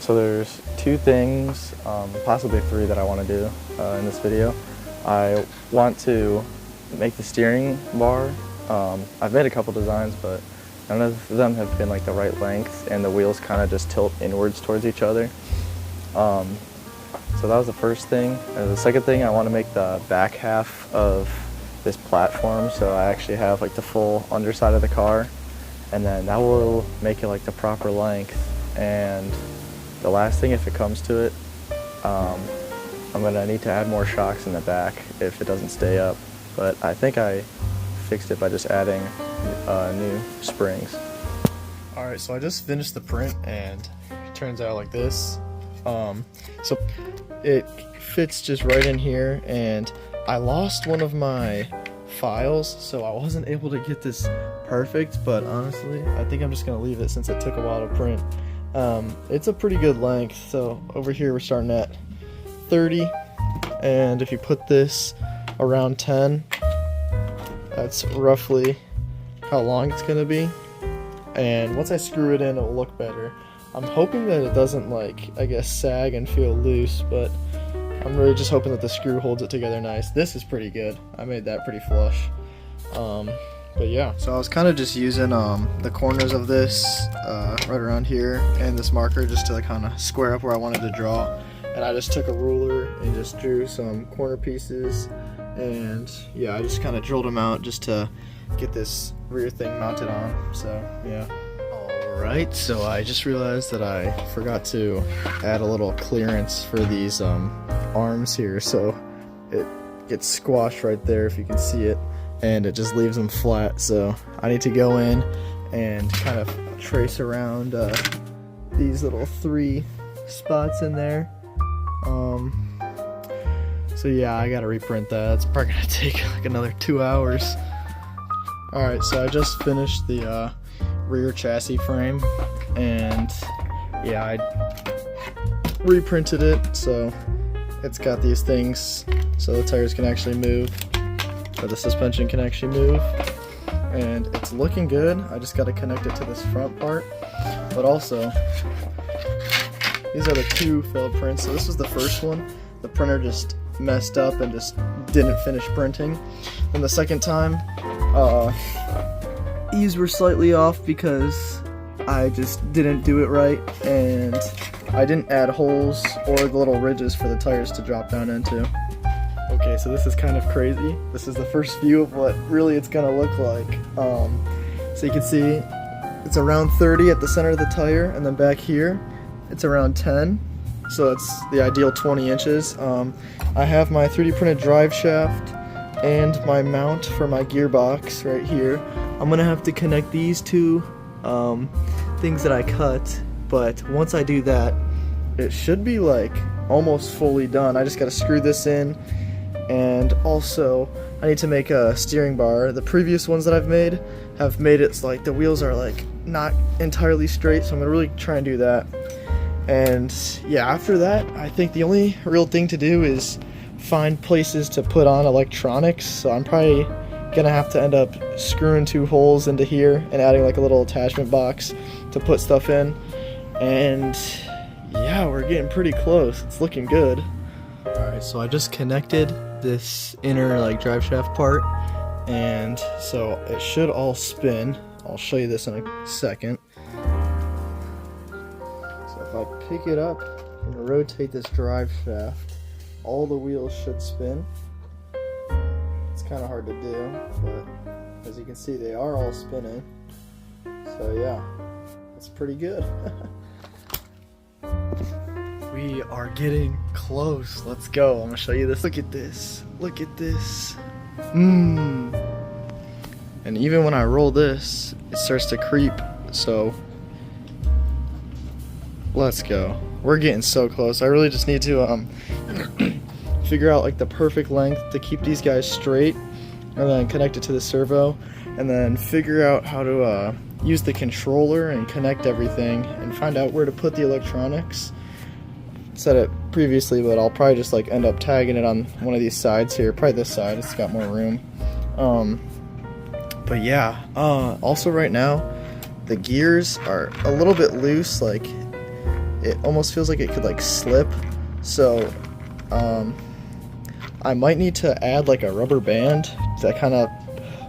So there's two things, possibly three, that I want to do in this video. I want to make the steering bar. I've made a couple designs, but none of them have been like the right length, and the wheels kind of just tilt inwards towards each other. So that was the first thing. And the second thing, I want to make the back half of this platform, so I actually have like the full underside of the car, and then that will make it like the proper length. And the last thing, if it comes to it, I'm gonna need to add more shocks in the back if it doesn't stay up, but I think I fixed it by just adding new springs. Alright, so I just finished the print and it turns out like this. So it fits just right in here, and I lost one of my files, so I wasn't able to get this perfect, but honestly I think I'm just gonna leave it since it took a while to print. It's a pretty good length, so over here we're starting at 30, and if you put this around 10, that's roughly how long it's gonna be. And once I screw it in, it'll look better. I'm hoping that it doesn't, like, I guess, sag and feel loose, but I'm really just hoping that the screw holds it together nice. This is pretty good. I made that pretty flush. But yeah, so I was kind of just using the corners of this right around here and this marker just to kind of square up where I wanted to draw. And I just took a ruler and just drew some corner pieces, and yeah, I just kind of drilled them out just to get this rear thing mounted on. So yeah. Alright, so I just realized that I forgot to add a little clearance for these arms here, so it gets squashed right there if you can see it, and it just leaves them flat. So I need to go in and kind of trace around these little 3 spots in there. So yeah, I gotta reprint that. It's probably gonna take like another 2 hours. Alright, so I just finished the rear chassis frame, and yeah, I reprinted it so it's got these things so the tires can actually move, or the suspension can actually move, and it's looking good. I just got to connect it to this front part, but also these are the 2 failed prints. So this was the first one. The printer just messed up and just didn't finish printing. Then the second time, these were slightly off because I just didn't do it right, and I didn't add holes or the little ridges for the tires to drop down into. Okay, so this is kind of crazy. This is the first view of what really it's gonna look like. So you can see it's around 30 at the center of the tire, and then back here it's around 10, so it's the ideal 20 inches. I have my 3D printed drive shaft and my mount for my gearbox right here. I'm gonna have to connect these 2 things that I cut, but once I do that, it should be like almost fully done. I just gotta screw this in, and also I need to make a steering bar. The previous ones that I've made have made it like the wheels are like not entirely straight, so I'm gonna really try and do that. And yeah, after that, I think the only real thing to do is find places to put on electronics. So I'm probably gonna have to end up screwing 2 holes into here and adding like a little attachment box to put stuff in. And yeah, we're getting pretty close. It's looking good. Alright, so I just connected this inner like drive shaft part, and so it should all spin. I'll show you this in a second. So if I pick it up and rotate this drive shaft, all the wheels should spin. It's kind of hard to do, but as you can see, they are all spinning. So yeah, it's pretty good. We are getting close. Let's go. I'm gonna show you this. Look at this. Look at this. And even when I roll this, it starts to creep. So let's go. We're getting so close. I really just need to figure out like the perfect length to keep these guys straight, and then connect it to the servo, and then figure out how to use the controller and connect everything, and find out where to put the electronics. Said it previously, but I'll probably just like end up tagging it on one of these sides here, probably this side, it's got more room. But yeah, also right now the gears are a little bit loose. Like it almost feels like it could like slip. So I might need to add like a rubber band to kind of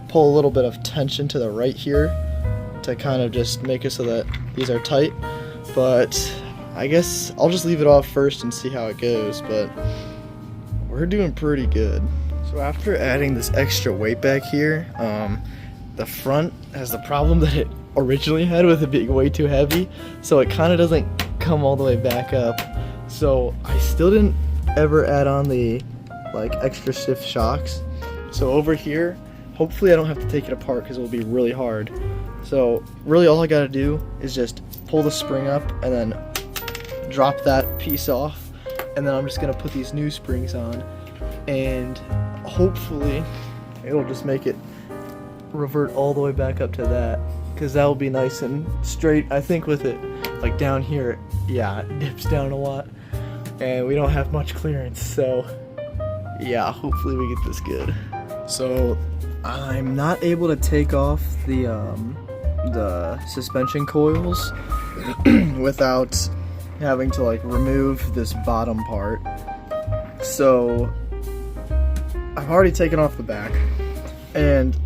pull a little bit of tension to the right here to kind of just make it so that these are tight. But I guess I'll just leave it off first and see how it goes, but we're doing pretty good. So after adding this extra weight back here, the front has the problem that it originally had with it being way too heavy, so it kind of doesn't come all the way back up. So I still didn't ever add on the like extra stiff shocks. So over here, hopefully I don't have to take it apart because it will be really hard. So really all I gotta do is just pull the spring up and then drop that piece off, and then I'm just gonna put these new springs on, and hopefully it'll just make it revert all the way back up to that, because that will be nice and straight. I think with it like down here, yeah, it dips down a lot and we don't have much clearance, so yeah, hopefully we get this good. So I'm not able to take off the suspension coils without having to like remove this bottom part. So I've already taken off the back, and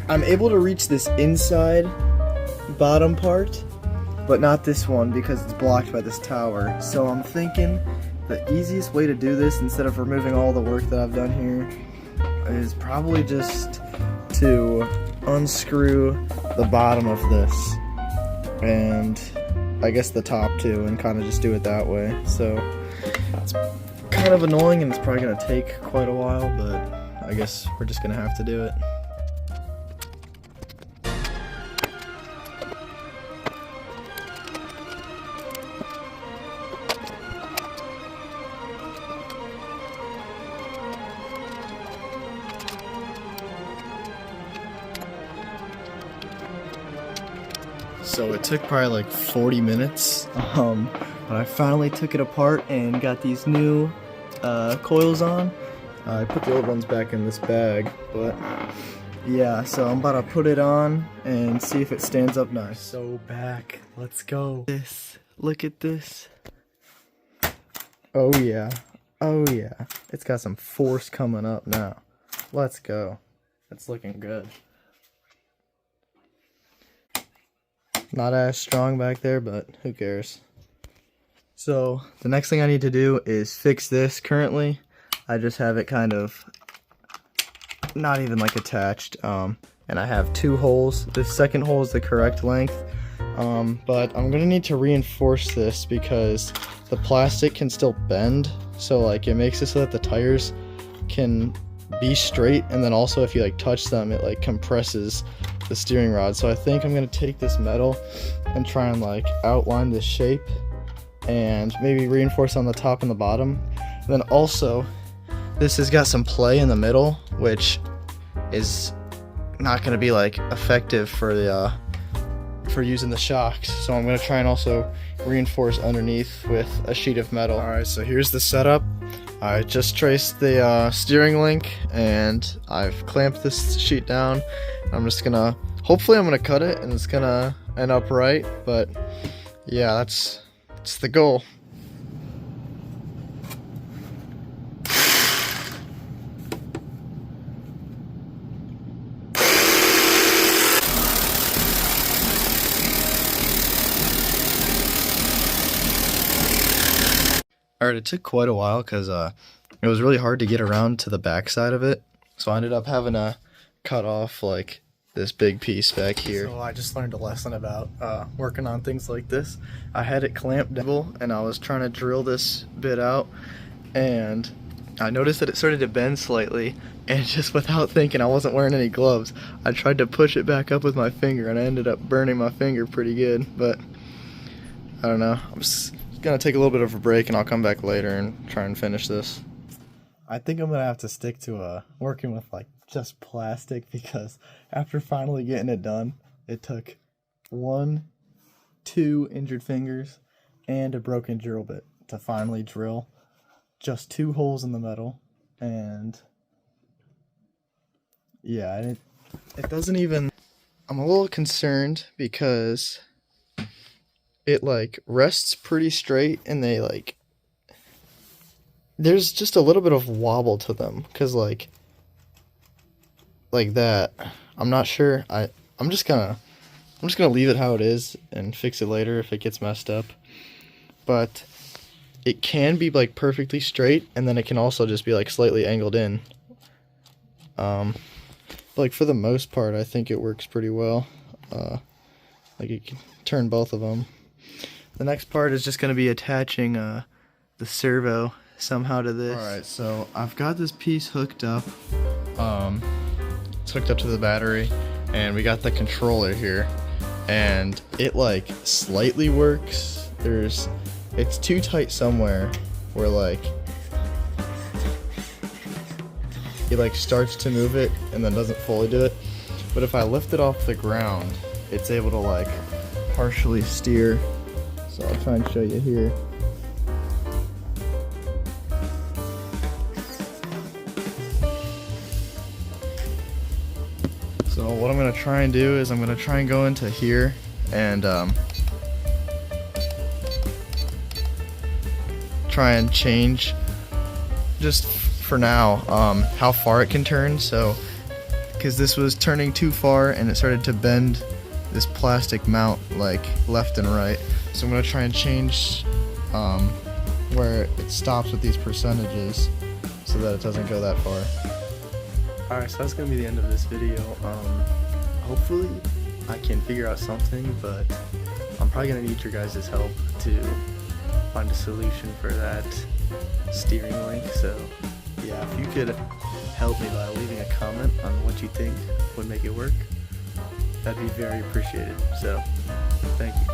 I'm able to reach this inside bottom part, but not this one because it's blocked by this tower. So I'm thinking the easiest way to do this, instead of removing all the work that I've done here, is probably just to unscrew the bottom of this, and I guess the top too, and kind of just do it that way. So it's kind of annoying and it's probably going to take quite a while, but I guess we're just going to have to do it. So it took probably like 40 minutes, but I finally took it apart and got these new coils on. I put the old ones back in this bag, but yeah, so I'm about to put it on and see if it stands up nice. So back, let's go. Look at this. Oh yeah, oh yeah. It's got some force coming up now. Let's go. It's looking good. Not as strong back there, but who cares. So the next thing I need to do is fix this. Currently I just have it kind of not even like attached, and I have two holes. The second hole is the correct length, but I'm gonna need to reinforce this because the plastic can still bend, so like it makes it so that the tires can be straight, and then also if you like touch them, it like compresses the steering rod. So I think I'm gonna take this metal and try and like outline this shape and maybe reinforce on the top and the bottom. And then also this has got some play in the middle, which is not gonna be like effective for the for using the shocks. So I'm gonna try and also reinforce underneath with a sheet of metal. Alright, so here's the setup. I just traced the steering link and I've clamped this sheet down. I'm just gonna, hopefully I'm gonna cut it and it's gonna end up right, but yeah, that's the goal. Alright, it took quite a while because it was really hard to get around to the back side of it, so I ended up having to cut off like this big piece back here. So I just learned a lesson about working on things like this. I had it clamped down and I was trying to drill this bit out, and I noticed that it started to bend slightly, and just without thinking, I wasn't wearing any gloves, I tried to push it back up with my finger and I ended up burning my finger pretty good. But I don't know, I'm just gonna take a little bit of a break and I'll come back later and try and finish this. I think I'm gonna have to stick to working with like just plastic, because after finally getting it done, it took 2 injured fingers and a broken drill bit to finally drill just 2 holes in the metal. And yeah, and it doesn't even, I'm a little concerned because it like rests pretty straight, and they like there's just a little bit of wobble to them because like that. I'm not sure. I'm just gonna leave it how it is and fix it later if it gets messed up. But it can be like perfectly straight, and then it can also just be like slightly angled in. Like for the most part, I think it works pretty well. Like you can turn both of them. The next part is just gonna be attaching the servo somehow to this. Alright, so I've got this piece hooked up. It's hooked up to the battery, and we got the controller here, and it like slightly works. It's too tight somewhere where like it like starts to move it and then doesn't fully do it. But if I lift it off the ground, it's able to like partially steer. So I'll try and show you here. So what I'm gonna try and do is I'm gonna try and go into here and try and change just for now how far it can turn. So because this was turning too far and it started to bend this plastic mount like left and right, so I'm gonna try and change where it stops with these percentages so that it doesn't go that far. Alright, so that's gonna be the end of this video. Hopefully I can figure out something, but I'm probably gonna need your guys' help to find a solution for that steering link. So yeah, if you could help me by leaving a comment on what you think would make it work, that'd be very appreciated. So thank you.